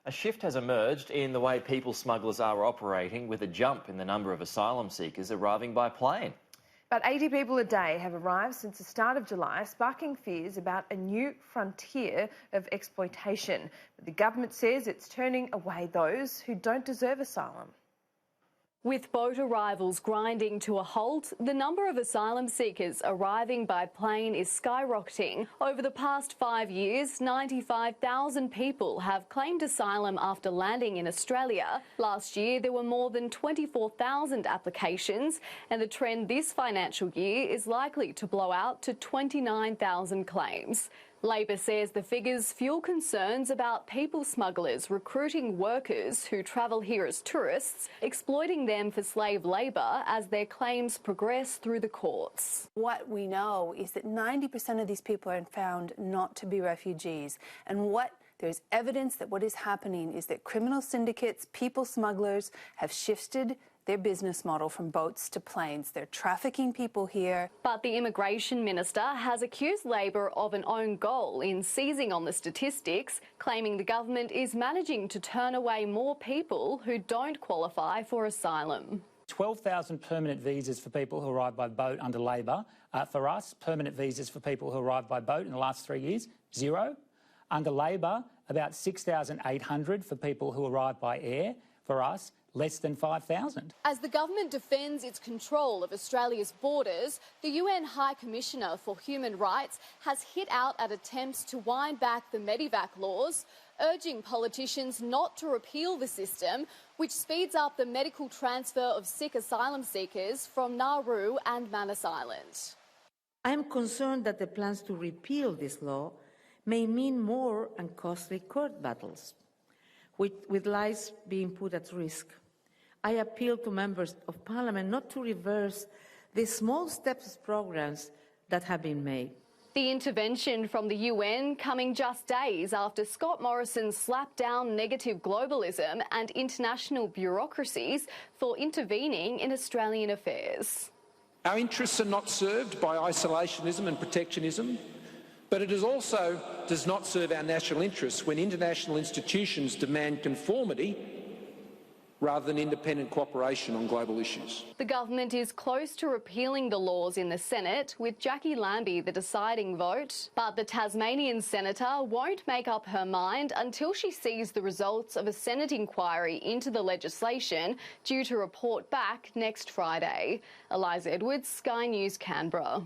A shift has emerged in the way people smugglers are operating, with a jump in the number of asylum seekers arriving by plane. About 80 people a day have arrived since the start of July, sparking fears about a new frontier of exploitation. But the government says it's turning away those who don't deserve asylum. With boat arrivals grinding to a halt, the number of asylum seekers arriving by plane is skyrocketing. Over the past 5 years, 95,000 people have claimed asylum after landing in Australia. Last year, there were more than 24,000 applications, and the trend this financial year is likely to blow out to 29,000 claims. Labor says the figures fuel concerns about people smugglers recruiting workers who travel here as tourists, exploiting them for slave labour as their claims progress through the courts. What we know is that 90% of these people are found not to be refugees. And there's evidence that what is happening is that criminal syndicates, people smugglers, have shifted their business model from boats to planes. They're trafficking people here. But the Immigration Minister has accused Labor of an own goal in seizing on the statistics, claiming the government is managing to turn away more people who don't qualify for asylum. 12,000 permanent visas for people who arrive by boat under Labor. For us, permanent visas for people who arrived by boat in the last 3 years, 0. Under Labor, about 6,800 for people who arrived by air. For us, less than 5,000. As the government defends its control of Australia's borders, the UN High Commissioner for Human Rights has hit out at attempts to wind back the Medivac laws, urging politicians not to repeal the system, which speeds up the medical transfer of sick asylum seekers from Nauru and Manus Island. I am concerned that the plans to repeal this law may mean more and costly court battles, with lives being put at risk. I appeal to members of Parliament not to reverse the small steps programs that have been made. The intervention from the UN coming just days after Scott Morrison slapped down negative globalism and international bureaucracies for intervening in Australian affairs. Our interests are not served by isolationism and protectionism, but it also does not serve our national interests when international institutions demand conformity rather than independent cooperation on global issues. The government is close to repealing the laws in the Senate, with Jackie Lambie the deciding vote. But the Tasmanian senator won't make up her mind until she sees the results of a Senate inquiry into the legislation due to report back next Friday. Eliza Edwards, Sky News, Canberra.